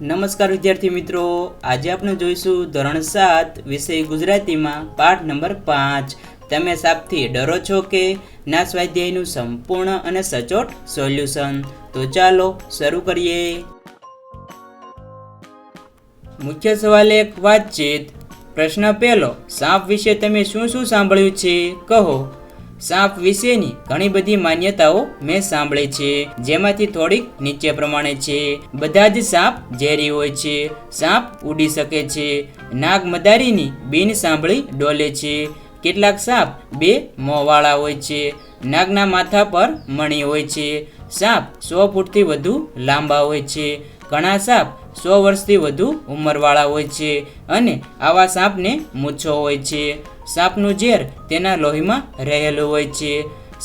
નમસ્કાર વિદ્યાર્થી મિત્રો, આજે આપણે જોઈશું ધોરણ 7 વિષય ગુજરાતીમાં પાઠ નંબર 5. તમે સાપથી ડરો છો કે? ના સ્વાધ્યાયનું સંપૂર્ણ અને સચોટ સોલ્યુશન. તો ચાલો શરૂ કરીએ. મુખ્ય સવાલ 1, વાતચીત. પ્રશ્ન પહેલો, સાપ વિશે તમે શું સાંભળ્યું છે? કહો. સાપ વિશેની ઘણી બધી માન્યતાઓ મેં સાંભળી છે, જેમાંથી થોડીક નીચે પ્રમાણે છે. બધા જ સાપ ઝેરી હોય છે. સાપ ઉડી શકે છે. નાગ મદારીની બીન સાંભળી ડોલે છે. કેટલાક સાપ 2 મોંવાળા હોય છે. નાગના માથા પર મણી હોય છે. સાપ 100 ફૂટથી વધુ લાંબા હોય છે. ઘણા સાપ 100 વર્ષથી વધુ ઉંમરવાળા હોય છે અને આવા સાપને મૂછો હોય છે. સાપનું ઝેર તેના લોહીમાં રહેલું હોય છે.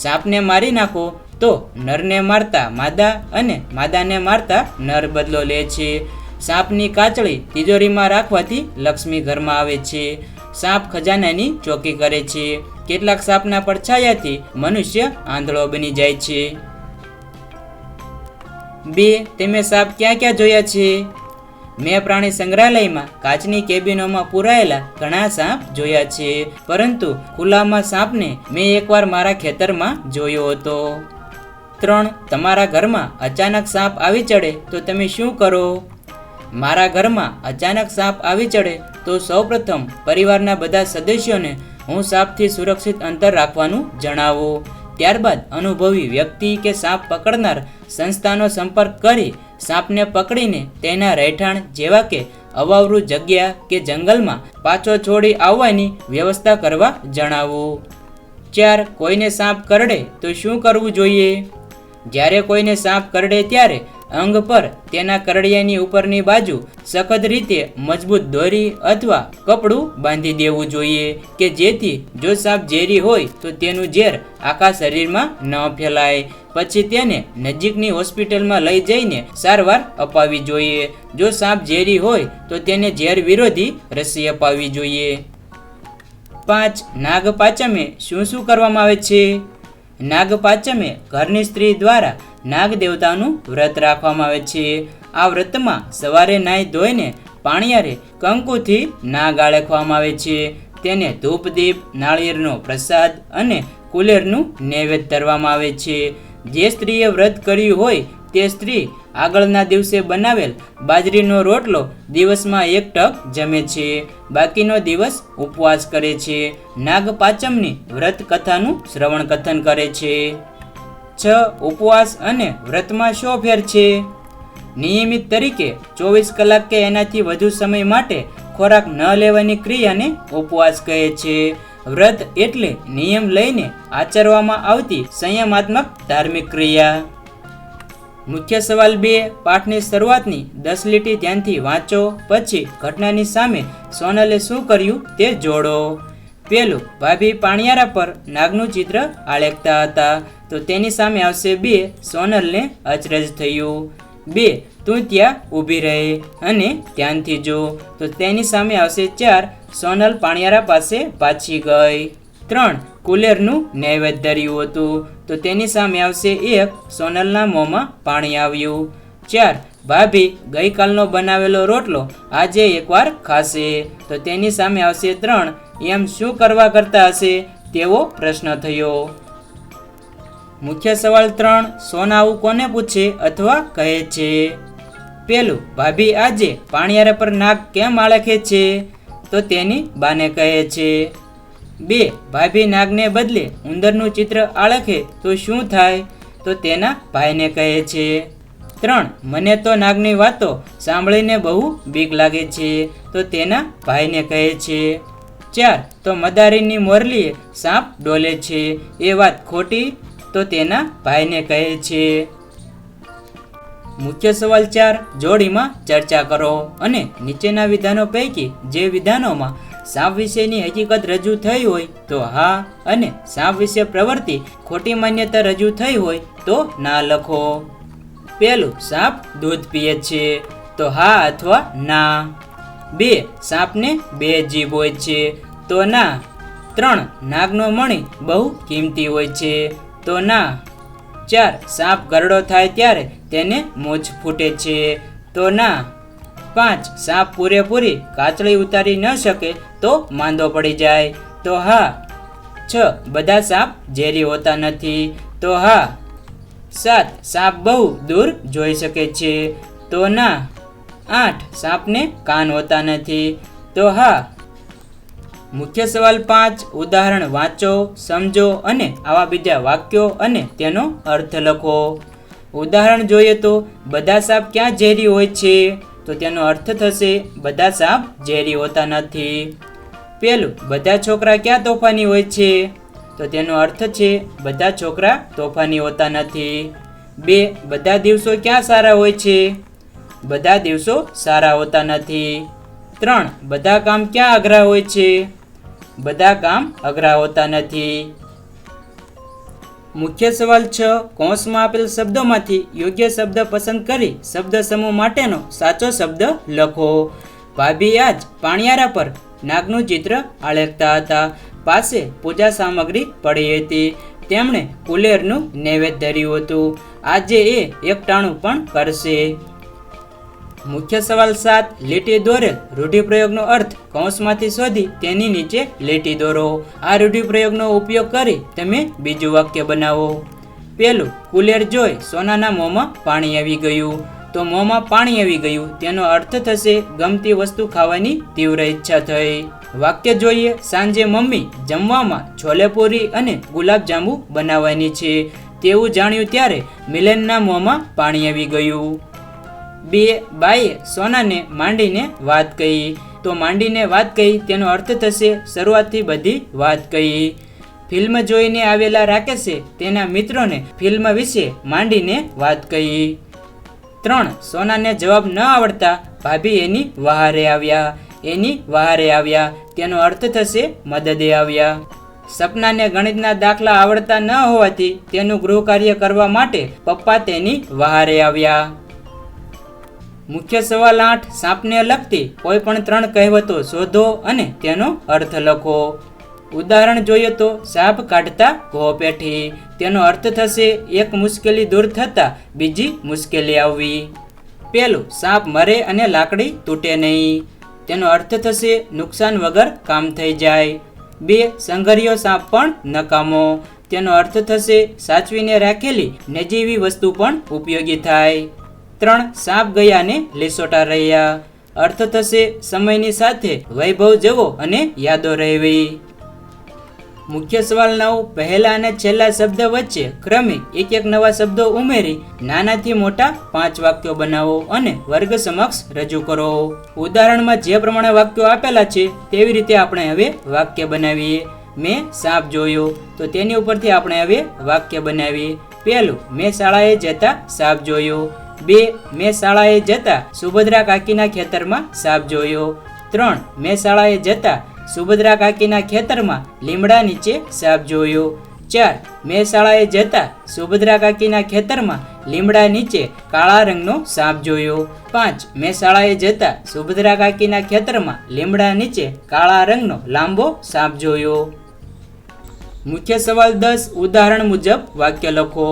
સાપને મારી નાખો તો નરને મારતા માદા અને માદાને મારતા નર બદલો લે છે. સાપની કાચળી તિજોરીમાં રાખવાથી લક્ષ્મી ઘરમાં આવે છે. સાપ ખજાનાની ચોકી કરે છે. કેટલાક સાપના પડછાયાથી મનુષ્ય આંધળો બની જાય છે. 2. તમે સાપ ક્યાં જોયા છે? મેં પ્રાણી સંગ્રહાલયમાં કાચની કેબિનોમાં પૂરાયેલા ઘણા સાપ જોયા છે, પરંતુ ખુલ્લામાં સાપને મેં એકવાર મારા ખેતરમાં જોયો હતો. 3. તમારા ઘરમાં અચાનક સાપ આવી ચડે તો તમે શું કરો? મારા ઘરમાં અચાનક સાપ આવી ચડે તો સૌપ્રથમ પરિવારના બધા સદસ્યોને હું સાપથી સુરક્ષિત અંતર રાખવાનું જણાવું. ત્યારબાદ અનુભવી વ્યક્તિ કે સાપ પકડનાર સંસ્થાનો સંપર્ક કરી સાપને પકડીને તેના રહેઠાણ જેવા કે અવાવરૂ જગ્યા કે જંગલમાં પાછો છોડી આવવાની વ્યવસ્થા કરવા જણાવવું. 4. કોઈને સાપ કરડે તો શું કરવું જોઈએ? જ્યારે કોઈને સાપ કરડે ત્યારે અંગ પર તેના કરડિયાની ઉપરની બાજુ સખત રીતે મજબૂત દોરી અથવા કપડું બાંધી દેવું જોઈએ કે જેથી જો સાપ ઝેરી હોય તો તેનું ઝેર આખા શરીરમાં ન ફેલાય. પછી તેને નજીકની હોસ્પિટલમાં લઈ જઈને સારવાર અપાવવી જોઈએ. જો સાપ ઝેરી હોય તો તેને ઝેર વિરોધી રસી અપાવવી જોઈએ. 5. નાગપાંચમે શું કરવામાં આવે છે? નાગપાંચમે ઘરની સ્ત્રી દ્વારા નાગ દેવતાનું વ્રત રાખવામાં આવે છે. આ વ્રતમાં સવારે નાહી ધોઈને પાણીયારે કંકુથી નાગ આળખવામાં આવે છે. તેને ધૂપ દીપ, નાળિયેરનો પ્રસાદ અને કુલેરનું નૈવેદ્ય ધરવામાં આવે છે. જે સ્ત્રીએ વ્રત કર્યું હોય તે સ્ત્રી આગળના દિવસે બનાવેલ બાજરીનો રોટલો દિવસમાં 1 ટક જમે છે. બાકીનો દિવસ ઉપવાસ કરે છે. નાગપાંચમની વ્રત કથાનું શ્રવણ કથન કરે છે. 6. ઉપવાસ અને વ્રતમાં શો ફેર છે? નિયમિત તરીકે 24 કલાક કે એનાથી વધુ સમય માટે ખોરાક ન લેવાની ક્રિયાને ઉપવાસ કહે છે. વ્રત એટલે નિયમ લઈને આચરવામાં આવતી સંયમાત્મક ધાર્મિક ક્રિયા. મુખ્ય સવાલ 2, પાઠની શરૂઆતની 10 લીટી ધ્યાનથી વાંચો. પછી ઘટનાની સામે સોનલે શું કર્યું તે જોડો. પહેલું, ભાભી પાણિયારા પર નાગનું ચિત્ર આલેખતા હતા તો તેની સામે આવશે 2. સોનલને અચરજ થયું. 2. તું ત્યાં ઊભી રહે અને ધ્યાનથી જો તો તેની સામે આવશે 4. સોનલ પાણિયારા પાસે પાછી ગઈ. 3. કુલેરનું નૈવેદ્ય ધર્યું હતું તો તેની સામે આવશે 1. સોનલના મોંમાં પાણી આવ્યું. 4. ભાભી ગઈકાલનો બનાવેલો રોટલો આજે એકવાર ખાશે તો તેની સામે આવશે 3. એમ શું કરવા કરતા હશે તેવો પ્રશ્ન થયો. મુખ્ય સવાલ 3, સોના આવું કોને પૂછે અથવા કહે છે? પહેલું, ભાભી આજે પાણિયારા પર નાગ કેમ આળખે છે તો તેની બાને કહે છે. 2. ભાભી નાગને બદલે ઉંદરનું ચિત્ર આળખે તો શું થાય તો તેના ભાઈને કહે છે. 3. મને તો નાગની વાતો સાંભળીને બહુ બીક લાગે છે તો તેના ભાઈને કહે છે. 4. તો મદારીની મોરલીએ સાપ ડોલે છે એ વાત ખોટી તો તેના ભાઈને કહે છે. મુખ્ય સવાલ 4, જોડીમાં ચર્ચા કરો અને નીચેના વિધાનો પૈકી જે વિધાનોમાં સાપ વિશેની હકીકત રજૂ થઈ હોય તો હા અને સાપ વિશે પ્રવૃત્તિ ખોટી માન્યતા રજૂ થઈ હોય તો ના લખો. પહેલું, સાપ દૂધ પીએ છે તો હા અથવા ના. 2. સાપને 2 જીભ હોય છે તો ના. 3. નાગનો મણી બહુ કિંમતી હોય છે તો ના. 4. સાપ ગરડો થાય ત્યારે તેને મૂછ ફૂટે છે તો ના. 5. સાપ પૂરેપૂરી કાચળી ઉતારી ન શકે તો માંદો પડી જાય, તો હા. 6. બધા સાપ ઝેરી હોતા નથી, તો હા. 7. સાપ બહુ દૂર જોઈ શકે છે, તો ના. 8. સાપને કાન હોતા નથી, તો હા. મુખ્ય સવાલ 5. ઉદાહરણ વાંચો, સમજો અને આવા બીજા વાક્યો અને તેનો અર્થ લખો. ઉદાહરણ જોઈએ તો બધા સાપ ક્યાં ઝેરી હોય છે? તો તેનો અર્થ થશે બધા સાપ ઝેરી હોતા નથી. પહેલું, બધા છોકરા ક્યાં તોફાની હોય છે? તો તેનો અર્થ છે બધા છોકરા તોફાની હોતા નથી. 2. બધા દિવસો ક્યાં સારા હોય છે? બધા દિવસો સારા હોતા નથી. 3. બધા કામ ક્યાં અઘરા હોય છે? બધા કામ અઘરા હોતા નથી. મુખ્ય સવાલ 6. કૌંસમાં આપેલ શબ્દોમાંથી યોગ્ય શબ્દ પસંદ કરી શબ્દ સમૂહ માટેનો સાચો શબ્દ લખો. ભાભી આજ પાણિયારા પર નાગનું ચિત્ર આલેખતા હતા. પાસે પૂજા સામગ્રી પડી હતી. તેમણે કુલેરનું નૈવેદ્ય ધર્યું હતું. આજે એ એકટાણું પણ કરશે. મુખ્ય સવાલ 7. લીટી દોરેલ રૂઢિપ્રયોગનો અર્થ કૌંસમાંથી શોધી તેની નીચે લીટી દોરો. આ રૂઢિપ્રયોગનો ઉપયોગ કરી તમે બીજું વાક્ય બનાવો. પહેલું, કુલેર જોઈ સોનાના મોંમાં પાણી આવી ગયું. તો મોંમાં પાણી આવી ગયું તેનો અર્થ થશે ગમતી વસ્તુ ખાવાની તીવ્ર ઈચ્છા થઈ. વાક્ય જોઈએ, સાંજે મમ્મી જમવામાં છોલેપુરી અને ગુલાબજાંબુ બનાવવાની છે તેવું જાણ્યું ત્યારે મિલનના મોંમાં પાણી આવી ગયું. 2. બાઈએ સોનાને માંડીને વાત કહી. તો માંડીને વાત કહી તેનો અર્થ થશે શરૂઆતથી બધી વાત કહી. ફિલ્મ જોઈને આવેલા રાકેશે તેના મિત્રોને ફિલ્મ વિશે માંડીને વાત કહી. 3. સોનાને જવાબ ન આવડતા ભાભી એની વહારે આવ્યા. એની વહારે આવ્યા તેનો અર્થ થશે મદદે આવ્યા. સપનાને ગણિતના દાખલા આવડતા ન હોવાથી તેનું ગૃહ કાર્ય કરવા માટે પપ્પા તેની વહારે આવ્યા. મુખ્ય સવાલ 8. સાપને લગતી કોઈ પણ 3 કહેવતો શોધો અને તેનો અર્થ લખો. ઉદાહરણ જોઈએ તો સાપ કાઢતા ઘો પેઠી. તેનો અર્થ થશે એક મુશ્કેલી દૂર થતા બીજી મુશ્કેલી આવવી. પહેલું, સાપ મરે અને લાકડી તૂટે નહીં. તેનો અર્થ થશે નુકસાન વગર કામ થઈ જાય. 2. સંઘર્યો સાપ પણ નકામો. તેનો અર્થ થશે સાચવીને રાખેલી નજીવી વસ્તુ પણ ઉપયોગી થાય. 3. સાપ ગયા ને લીસોટા રહ્યા. અર્થ થશે સમયની સાથે વૈભવ જવો અને યાદો રહેવી. મુખ્ય સવાલ 9. પહેલા અને છેલ્લા શબ્દ વચ્ચે ક્રમિક એક નવા શબ્દો ઉમેરી નાનાથી મોટા 5 વાક્યો બનાવો અને વર્ગ સમક્ષ રજૂ કરો. ઉદાહરણમાં જે પ્રમાણે વાક્યો આપેલા છે તેવી રીતે આપણે હવે વાક્ય બનાવીએ. મેં સાપ જોયો. તો તેની ઉપરથી આપણે હવે વાક્ય બનાવીએ. પહેલું, મેં શાળાએ જતા સાપ જોયો. 2. મેં શાળાએ જતા સુભદ્રા કાકીના ખેતરમાં સાપ જોયો. 3. મેં શાળાએ જતા સુભદ્રા કાકીના ખેતરમાં લીમડા નીચે સાપ જોયો. 4. મેં શાળાએ જતા સુભદ્રા કાકીના ખેતરમાં લીમડા નીચે કાળા રંગનો સાપ જોયો. 5. મેં શાળાએ જતા સુભદ્રા કાકીના ખેતરમાં લીમડા નીચે કાળા રંગનો લાંબો સાપ જોયો. મુખ્ય સવાલ 10. ઉદાહરણ મુજબ વાક્ય લખો.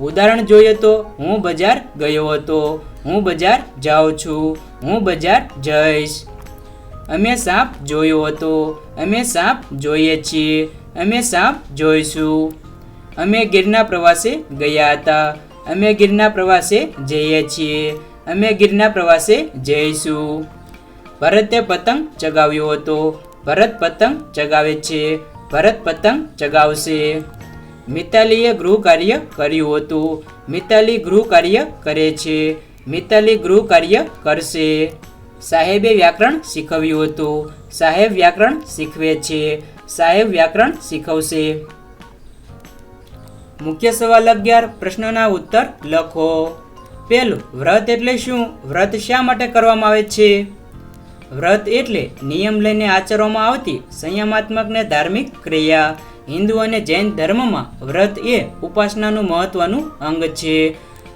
ઉદાહરણ જોઈએ તો હું બજાર ગયો હતો. હું બજાર જાઉં છું. હું બજાર જઈશ. અમે સાપ જોયો હતો. અમે સાપ જોઈએ છીએ. અમે સાપ જોઈશું. અમે ગીરના પ્રવાસે ગયા હતા. અમે ગીરના પ્રવાસે જઈએ છીએ. અમે ગીરના પ્રવાસે જઈશું. ભરતે પતંગ ચગાવ્યો હતો. ભરત પતંગ ચગાવે છે. ભરત પતંગ ચગાવશે. મિતાલીએ ગૃહ કાર્ય કર્યું હતું. મિતાલી ગૃહ કાર્ય કરે છે. મિતાલી ગૃહ કાર્ય કરશે. સાહેબે વ્યાકરણ શીખવ્યું હતું. સાહેબ વ્યાકરણ શીખવે છે. સાહેબ વ્યાકરણ શીખવશે. મુખ્ય સવાલ 11. પ્રશ્નોના ઉત્તર લખો. પહેલું, વ્રત એટલે શું? વ્રત શા માટે કરવામાં આવે છે? વ્રત એટલે નિયમ લઈને આચરવામાં આવતી સંયમાત્મક ને ધાર્મિક ક્રિયા. હિન્દુ અને જૈન ધર્મમાં વ્રત એ ઉપાસનાનું મહત્વનું અંગ છે.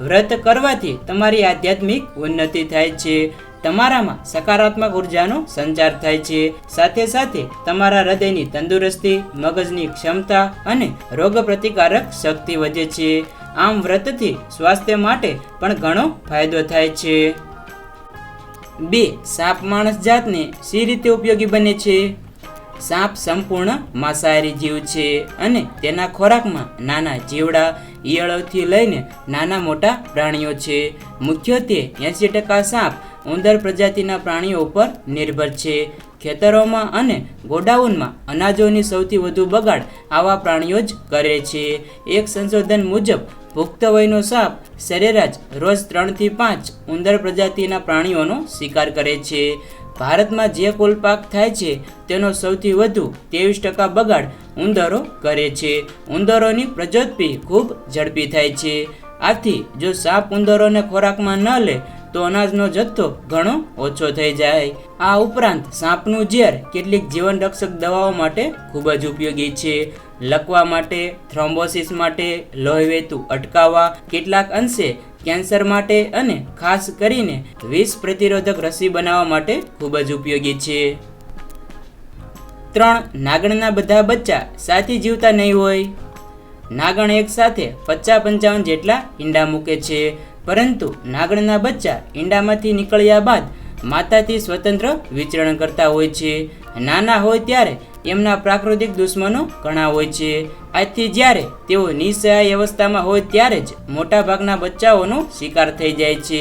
વ્રત કરવાથી તમારી આધ્યાત્મિક ઉન્નતિ થાય છે. તમારામાં સકારાત્મક ઉર્જાનો સંચાર થાય છે. સાથે સાથે તમારા હૃદયની તંદુરસ્તી, મગજની ક્ષમતા અને રોગ પ્રતિકારક શક્તિ વધે છે. આમ વ્રતથી સ્વાસ્થ્ય માટે પણ ઘણો ફાયદો થાય છે. 2. સાપ માણસ જાતને સી રીતે ઉપયોગી બને છે? સાપ સંપૂર્ણ માંસાહારી જીવ છે અને તેના ખોરાકમાં નાના જીવડા, ઈયળોથી લઈને નાના મોટા પ્રાણીઓ છે. મુખ્યત્વે 80% સાપ ઉંદર પ્રજાતિના પ્રાણીઓ ઉપર નિર્ભર છે. ખેતરોમાં અને ગોડાઉનમાં અનાજોની સૌથી વધુ બગાડ આવા પ્રાણીઓ જ કરે છે. એક સંશોધન મુજબ પુખ્ત વયનો સાપ સરેરાશ રોજ 3 થી 5 ઉંદર પ્રજાતિના પ્રાણીઓનો શિકાર કરે છે. ભારતમાં જે કુલ પાક થાય છે તેનો સૌથી વધુ 23% બગાડ ઉંદરો કરે છે. ઉંદરોની પ્રજોત્પત્તિ ખૂબ ઝડપી થાય છે. આથી જો સાપ ઉંદરોને ખોરાકમાં ન લે તો અનાજનો જથ્થો ઘણો ઓછો થઈ જાય. આ ઉપરાંત સાપનું ઝેર કેટલીક જીવનરક્ષક દવાઓ માટે ખૂબ જ ઉપયોગી છે. લકવા માટે, થ્રોમ્બોસિસ માટે, લોહી વહેતું અટકાવવા, કેટલાક અંશે કેન્સર માટે અને ખાસ કરીને વિષ પ્રતિરોધક રસી બનાવવા માટે ખૂબ જ ઉપયોગી છે. 3. નાગણના બધા બચ્ચા સાથી જીવતા નહીં હોય. નાગણ એક સાથે 50-55 જેટલા ઈંડા મૂકે છે, પરંતુ નાગણના બચ્ચા ઈંડામાંથી નીકળ્યા બાદ માતાથી સ્વતંત્ર વિચરણ કરતા હોય છે. નાના હોય ત્યારે એમના પ્રાકૃતિક દુશ્મનો ઘણા હોય છે. આથી જ્યારે તેઓ નિસહાય અવસ્થામાં હોય ત્યારે જ મોટાભાગના બચ્ચાઓનો શિકાર થઈ જાય છે.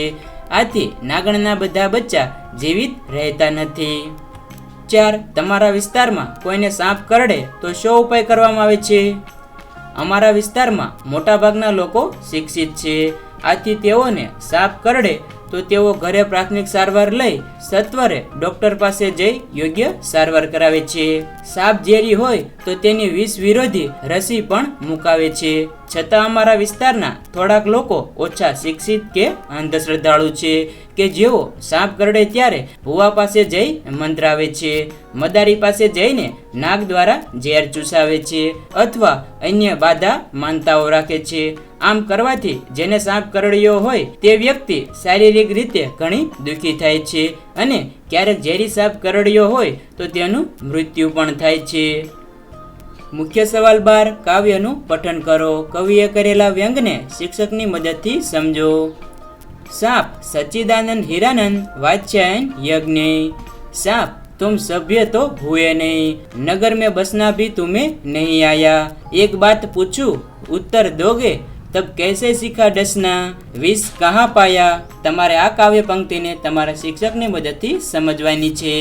આથી નાગણના બધા બચ્ચા જીવિત રહેતા નથી. 4. તમારા વિસ્તારમાં કોઈને સાપ કરડે તો શો ઉપાય કરવામાં આવે છે? અમારા વિસ્તારમાં મોટાભાગના લોકો શિક્ષિત છે. આથી તેઓને સાપ કરડે તો તેઓ ઘરે પ્રાથમિક સારવાર લઈ સત્વરે ડોક્ટર પાસે જઈ યોગ્ય સારવાર કરાવે છે. સાપ ઝેરી હોય તો તેની વિષ વિરોધી રસી પણ મુકાવે છે. છતાં અમારા વિસ્તારના થોડાક લોકો ઓછા શિક્ષિત કે અંધશ્રદ્ધાળુ છે કે જેઓ સાપ કરડે ત્યારે ભુવા પાસે જઈ મંત્રાવે છે, મદારી પાસે જઈને નાગ દ્વારા ઝેર ચૂસાવે છે અથવા અન્ય બાધા માનતાઓ રાખે છે. આમ કરવાથી જેને સાપ કરડ્યો હોય તે વ્યક્તિ શારીરિક રીતે ઘણી દુઃખી થાય છે અને ક્યારેક ઝેરી સાપ કરડ્યો હોય તો તેનું મૃત્યુ પણ થાય છે. મુખ્ય સવાલ 12. કાવ્યનું પઠન કરો. કવિએ કરેલા વ્યંગને શિક્ષકની મદદથી સમજો. સાપ सच्चिदानंद हीरानंद वात्स्यायन यज्ञ. साप तुम सभ्य तो हुए नहीं, नगर में बसना भी तुम्हें नहीं आया. एक बात पूछूं उत्तर दोगे तब कैसे सीखा डसना, विष कहाँ पाया. તમારે આ કાવ્ય પંક્તિને તમારા શિક્ષકની મદદથી સમજવાની છે.